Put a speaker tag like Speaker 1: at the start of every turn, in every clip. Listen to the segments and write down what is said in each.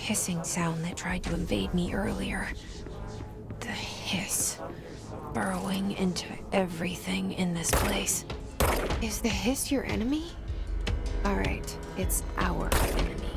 Speaker 1: hissing sound that tried to invade me earlier. The hiss, burrowing into everything in this place. Is the hiss your enemy? All right, it's our enemy.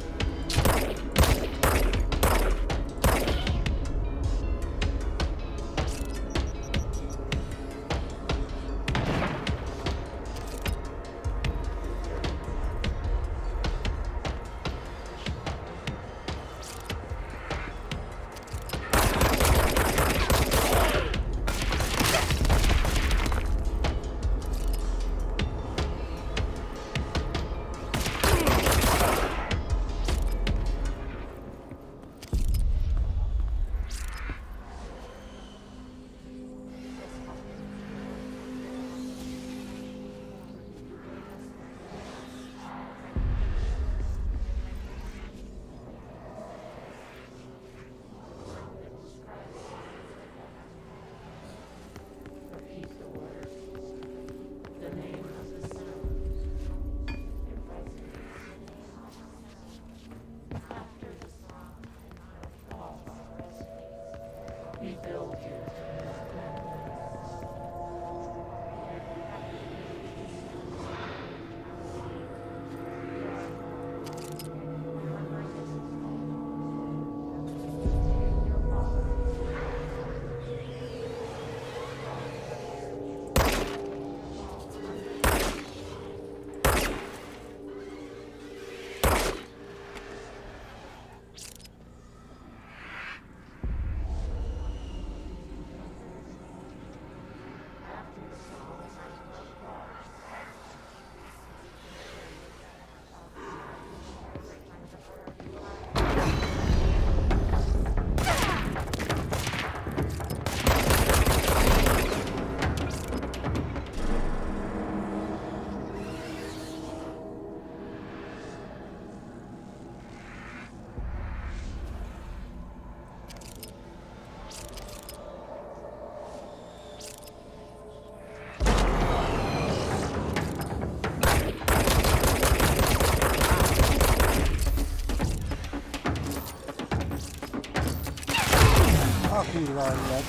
Speaker 2: Kurva élet.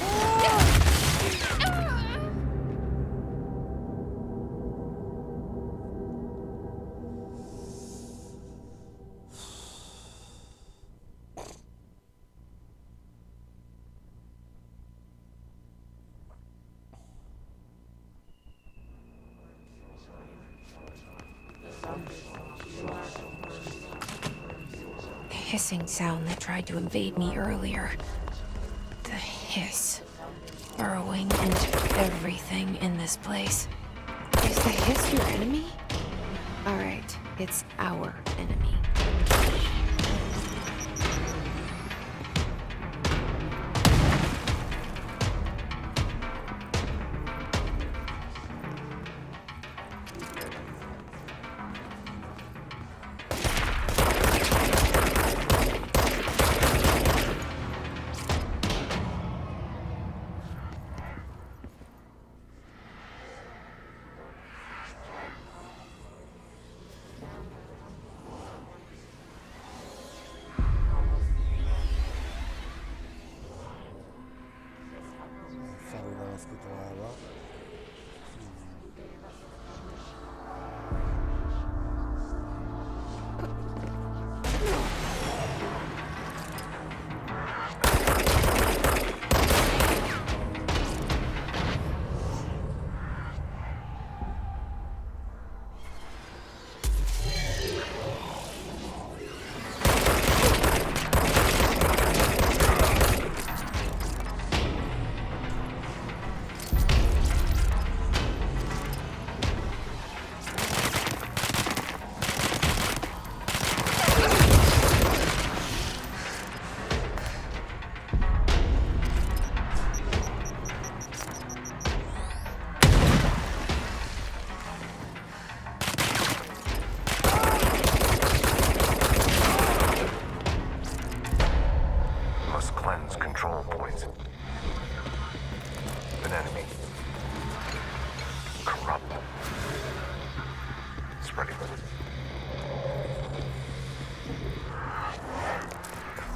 Speaker 1: The hissing sound that tried to invade me earlier. The hiss, burrowing into everything in this place. Is the hiss your enemy? All right, it's our enemy.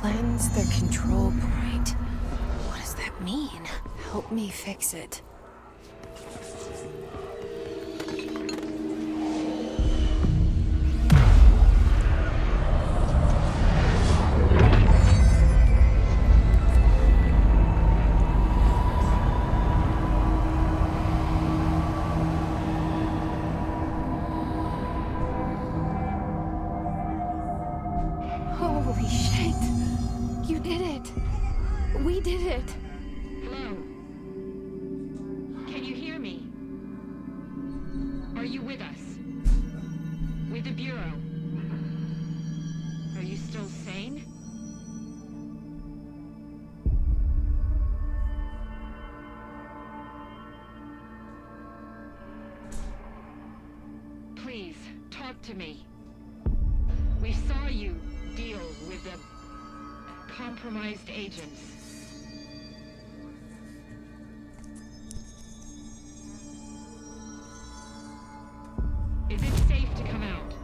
Speaker 1: Cleanse the control point. What does that mean? Help me fix it. Holy shit! You did it! We did it!
Speaker 3: Hello? Can you hear me? Are you with us? With the Bureau? Are you still sane? Please, talk to me. We saw you deal with the compromised agents. Is it safe to come out?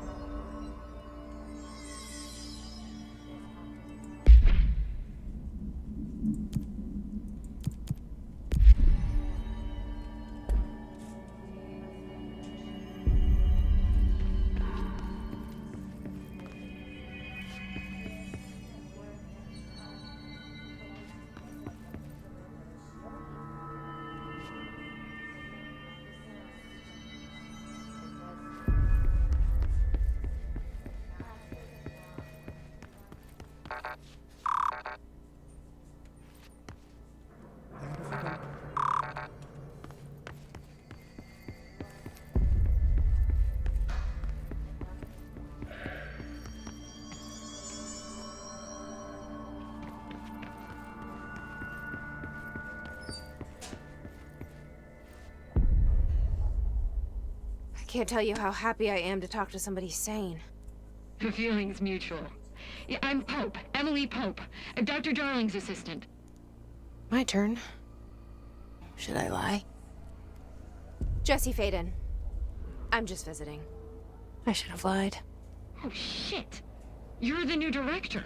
Speaker 1: I can't tell you how happy I am to talk to somebody sane.
Speaker 3: The feeling's mutual. Yeah, I'm Pope, Emily Pope, Dr. Darling's assistant.
Speaker 1: My turn. Should I lie? Jesse Faden. I'm just visiting. I should have lied.
Speaker 3: Oh, shit. You're the new director.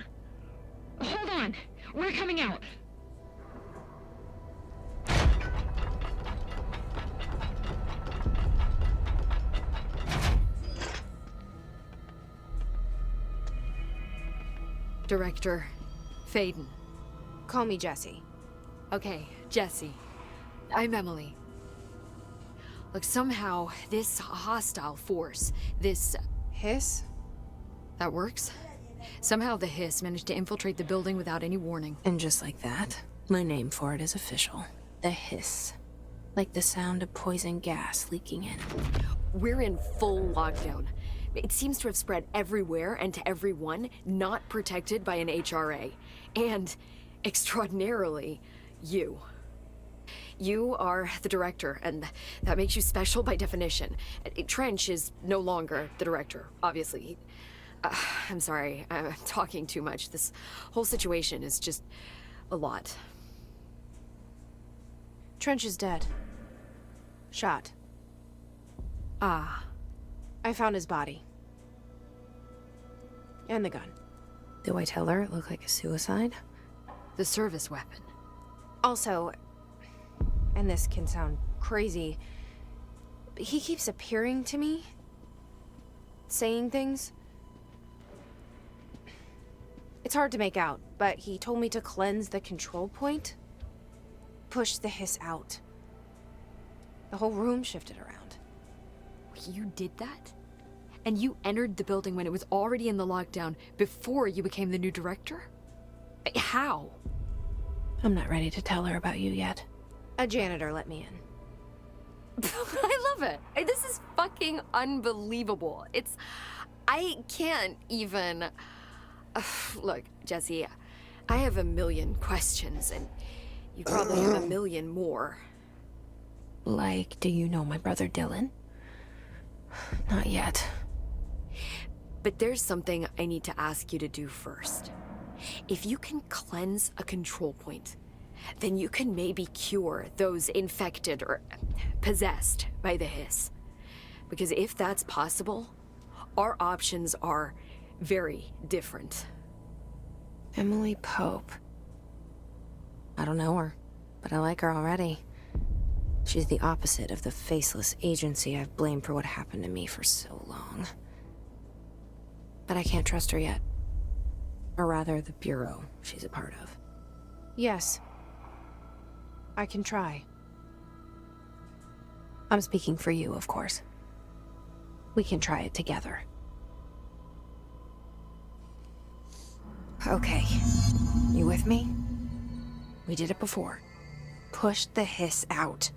Speaker 3: Hold on. We're coming out.
Speaker 4: Director Faden.
Speaker 1: Call me Jesse.
Speaker 4: Okay, Jesse. I'm Emily. Look, somehow this hostile force, this...
Speaker 1: Hiss?
Speaker 4: That works? Somehow the hiss managed to infiltrate the building without any warning.
Speaker 1: And just like that, my name for it is official. The hiss. Like the sound of poison gas leaking in.
Speaker 4: We're in full lockdown. It seems to have spread everywhere and to everyone not protected by an HRA. And, extraordinarily, you. You are the director, and that makes you special by definition. Trench is no longer the director, obviously. I'm sorry, I'm talking too much. This whole situation is just a lot.
Speaker 1: Trench is dead. Shot.
Speaker 4: Ah.
Speaker 1: I found his body. And the gun. Do I tell her it looked like a suicide?
Speaker 4: The service weapon.
Speaker 1: Also, and this can sound crazy, but he keeps appearing to me. Saying things. It's hard to make out, but he told me to cleanse the control point. Push the hiss out. The whole room shifted around.
Speaker 4: You did that? And you entered the building when it was already in the lockdown before you became the new director? How?
Speaker 1: I'm not ready to tell her about you yet. A janitor let me in.
Speaker 4: I love it. This is fucking unbelievable. I can't even... Look, Jesse, I have a million questions, and you probably have a million more.
Speaker 1: Like, do you know my brother Dylan? Not yet.
Speaker 4: But there's something I need to ask you to do first. If you can cleanse a control point, then you can maybe cure those infected or possessed by the hiss. Because if that's possible, our options are very different.
Speaker 1: Emily Pope. I don't know her, but I like her already. She's the opposite of the faceless agency I've blamed for what happened to me for so long. But I can't trust her yet. Or rather, the bureau she's a part of. Yes. I can try. I'm speaking for you, of course. We can try it together. Okay. You with me? We did it before. Push the hiss out.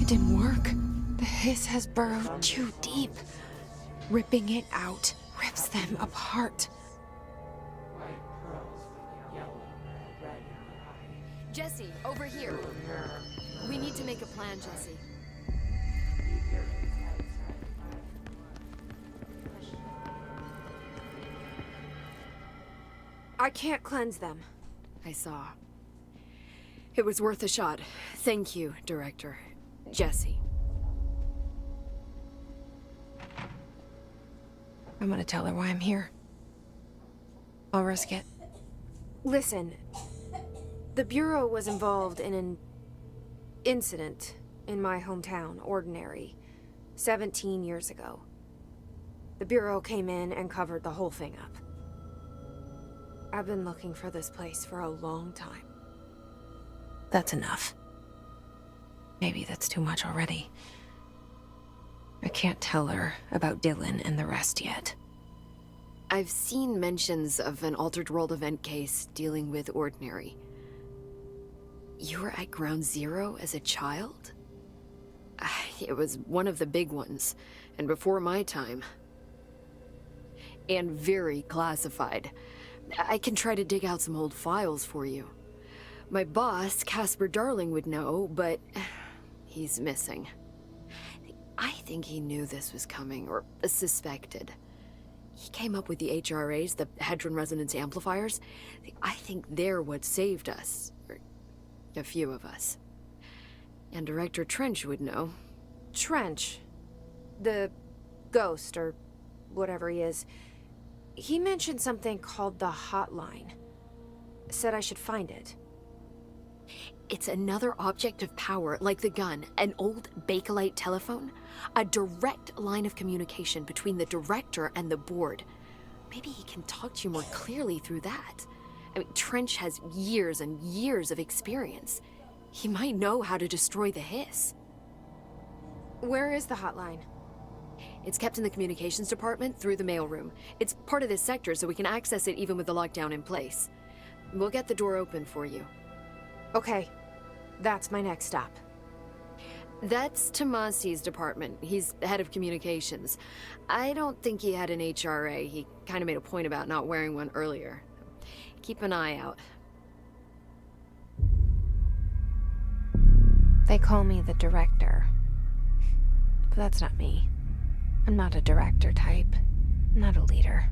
Speaker 1: It didn't work. The hiss has burrowed too deep. Ripping it out rips them apart.
Speaker 4: Jesse, over here. We need to make a plan, Jesse.
Speaker 1: I can't cleanse them.
Speaker 4: I saw. It was worth a shot. Thank you, Director. Jesse.
Speaker 1: I'm gonna tell her why I'm here. I'll risk it. Listen, the Bureau was involved in an incident in my hometown, Ordinary, 17 years ago. The Bureau came in and covered the whole thing up. I've been looking for this place for a long time. That's enough. Maybe that's too much already. I can't tell her about Dylan and the rest yet.
Speaker 4: I've seen mentions of an Altered World event case dealing with Ordinary. You were at Ground Zero as a child? It was one of the big ones, and before my time. And very classified. I can try to dig out some old files for you. My boss, Casper Darling, would know, but he's missing. I think he knew this was coming, or suspected. He came up with the HRAs, the Hadron Resonance Amplifiers. I think they're what saved us. Or a few of us. And Director Trench would know.
Speaker 1: Trench? The ghost, or whatever he is. He mentioned something called the Hotline. Said I should find it.
Speaker 4: It's another object of power, like the gun, an old Bakelite telephone. A direct line of communication between the director and the board. Maybe he can talk to you more clearly through that. I mean, Trench has years and years of experience. He might know how to destroy the hiss.
Speaker 1: Where is the hotline?
Speaker 4: It's kept in the communications department through the mailroom. It's part of this sector, so we can access it even with the lockdown in place. We'll get the door open for you.
Speaker 1: Okay, that's my next stop.
Speaker 4: That's Tomasi's department. He's head of communications. I don't think he had an HRA. He kind of made a point about not wearing one earlier. Keep an eye out.
Speaker 1: They call me the director. But that's not me. I'm not a director type. I'm not a leader.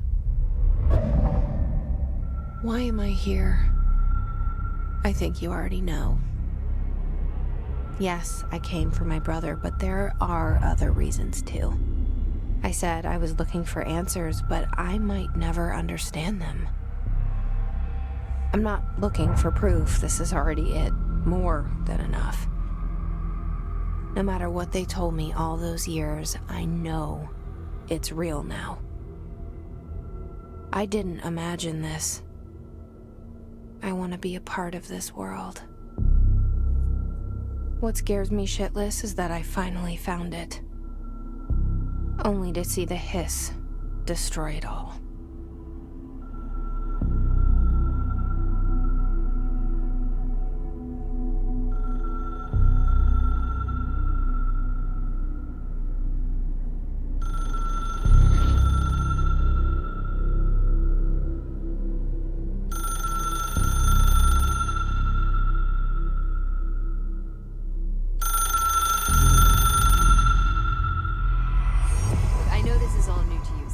Speaker 1: Why am I here? I think you already know. Yes, I came for my brother, but there are other reasons too. I said I was looking for answers, but I might never understand them. I'm not looking for proof. This is already it. More than enough. No matter what they told me all those years, I know it's real now. I didn't imagine this. I want to be a part of this world. What scares me shitless is that I finally found it. Only to see the hiss destroy it all.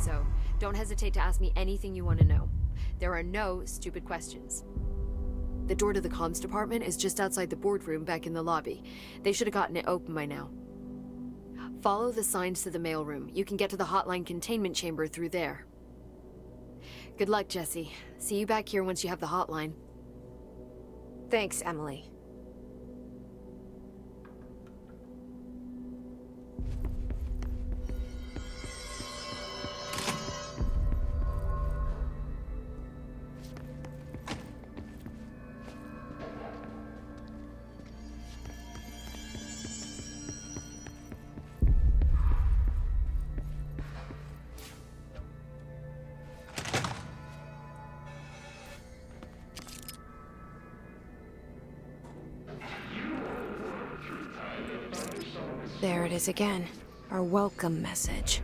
Speaker 4: so don't hesitate to ask me anything you want to know. There are no stupid questions. The door to the comms department is just outside the boardroom back in the lobby. They should have gotten it open by now. Follow the signs to the mailroom. You can get to the hotline containment chamber through there. Good luck, Jesse. See you back here once you have the hotline.
Speaker 1: Thanks, Emily. There it is again. Our welcome message.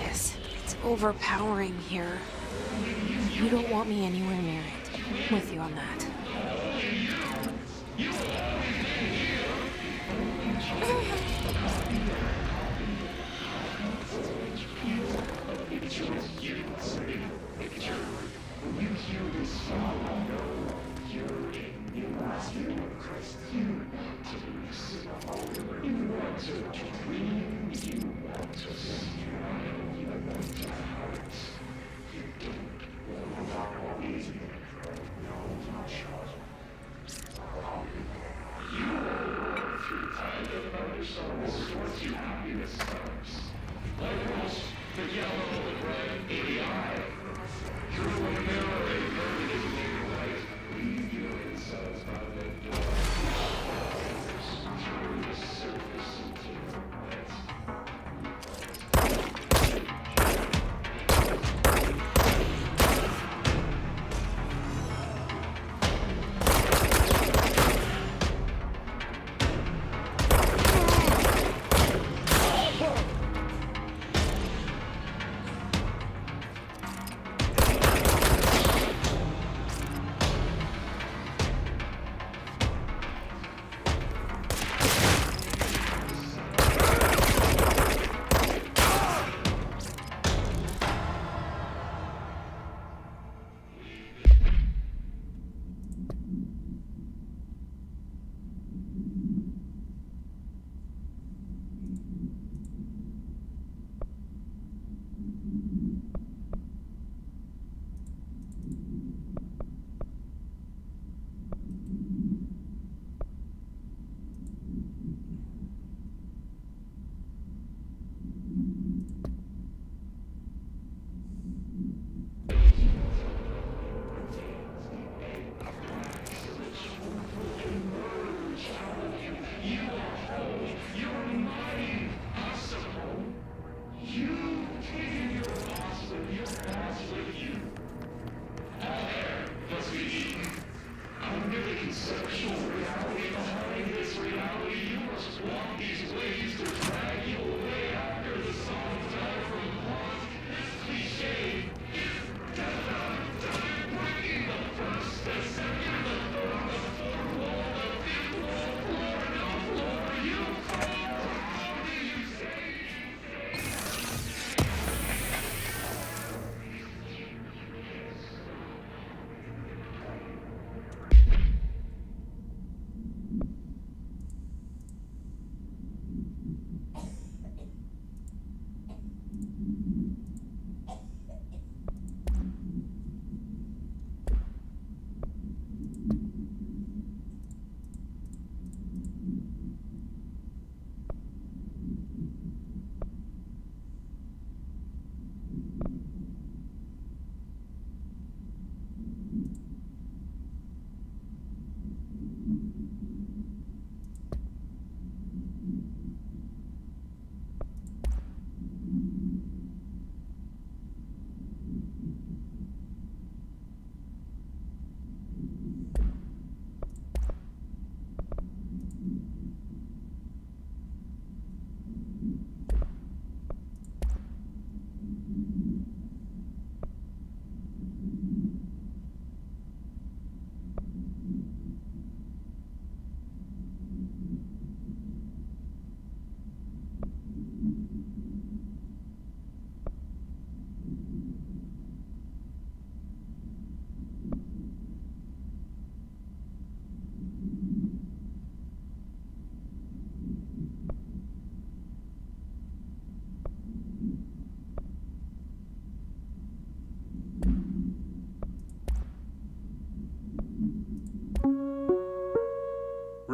Speaker 1: Yes, it's overpowering here. You don't want me anywhere near it. I'm with you on that.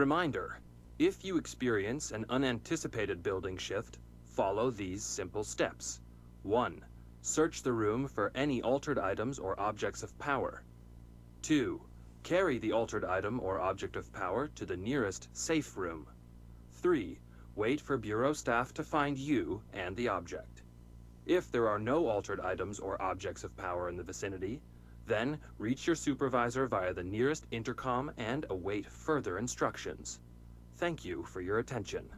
Speaker 5: Reminder, if you experience an unanticipated building shift, follow these simple steps. 1. Search the room for any altered items or objects of power. 2. Carry the altered item or object of power to the nearest safe room. 3. Wait for Bureau staff to find you and the object. If there are no altered items or objects of power in the vicinity, then reach your supervisor via the nearest intercom and await further instructions. Thank you for your attention.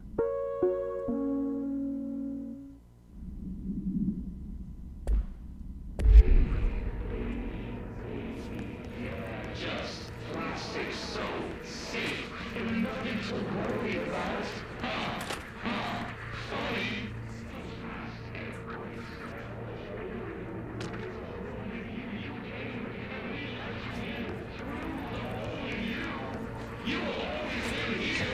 Speaker 6: Just plastic so safe. Nothing to worry about. Funny. You will always live here.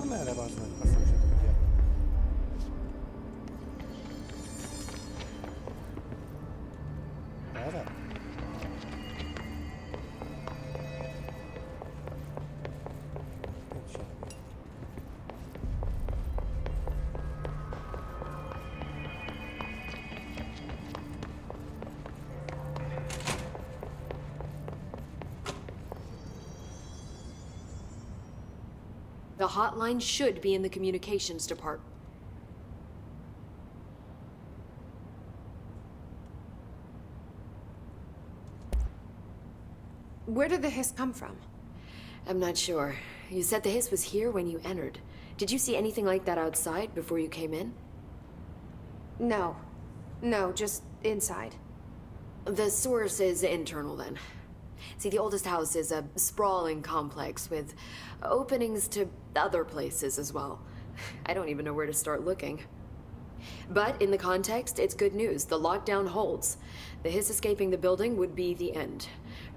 Speaker 2: Akkor merre bazd meg? Azt nem se tudja. Erre? Nincs semmi.
Speaker 4: The hotline should be in the communications department.
Speaker 1: Where did the hiss come from?
Speaker 4: I'm not sure. You said the hiss was here when you entered. Did you see anything like that outside before you came in?
Speaker 1: No. No, just inside.
Speaker 4: The source is internal then. See, the oldest house is a sprawling complex with openings to other places as well. I don't even know where to start looking. But in the context, it's good news. The lockdown holds. The hiss escaping the building would be the end.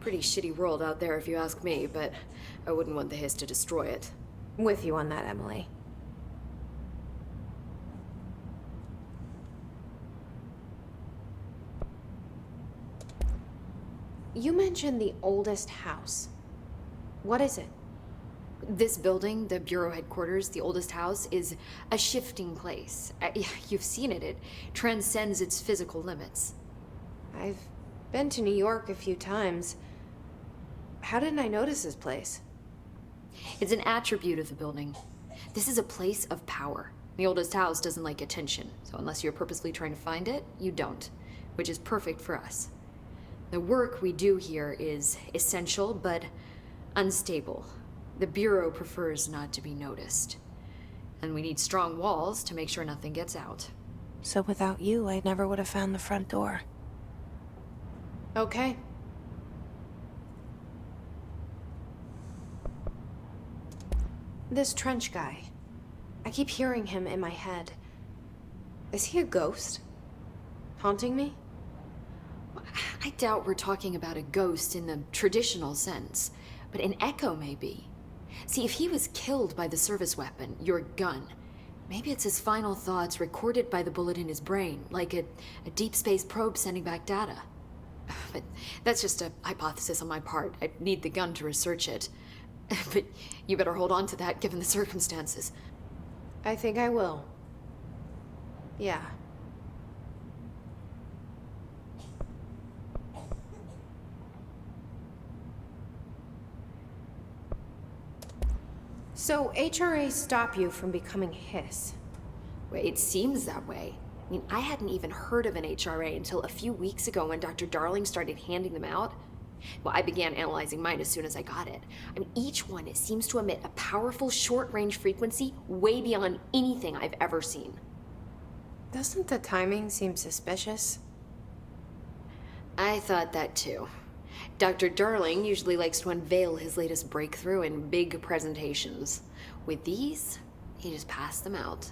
Speaker 4: Pretty shitty world out there if you ask me, but I wouldn't want the hiss to destroy it.
Speaker 1: With you on that, Emily. You mentioned the oldest house. What is it?
Speaker 4: This building, the Bureau headquarters, the oldest house, is a shifting place. You've seen it. It transcends its physical limits.
Speaker 1: I've been to New York a few times. How didn't I notice this place?
Speaker 4: It's an attribute of the building. This is a place of power. The oldest house doesn't like attention, so unless you're purposely trying to find it, you don't, which is perfect for us. The work we do here is essential, but unstable. The Bureau prefers not to be noticed. And we need strong walls to make sure nothing gets out.
Speaker 1: So without you, I never would have found the front door. Okay. This trench guy. I keep hearing him in my head. Is he a ghost? Haunting me?
Speaker 4: I doubt we're talking about a ghost in the traditional sense, but an echo maybe. See, if he was killed by the service weapon, your gun, maybe it's his final thoughts recorded by the bullet in his brain, like a deep space probe sending back data. But that's just a hypothesis on my part. I'd need the gun to research it. But you better hold on to that given the circumstances.
Speaker 1: I think I will. Yeah. So, HRA stop you from becoming Hiss?
Speaker 4: Well, it seems that way. I mean, I hadn't even heard of an HRA until a few weeks ago when Dr. Darling started handing them out. Well, I began analyzing mine as soon as I got it. I mean, each one seems to emit a powerful short-range frequency way beyond anything I've ever seen.
Speaker 1: Doesn't the timing seem suspicious?
Speaker 4: I thought that too. Dr. Darling usually likes to unveil his latest breakthrough in big presentations. With these, he just passed them out.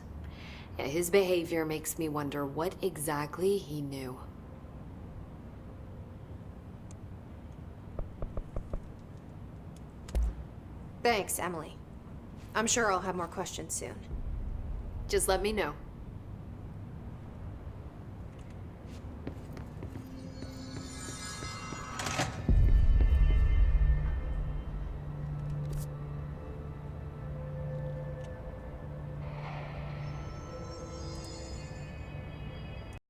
Speaker 4: Yeah, his behavior makes me wonder what exactly he knew.
Speaker 1: Thanks, Emily. I'm sure I'll have more questions soon.
Speaker 4: Just let me know.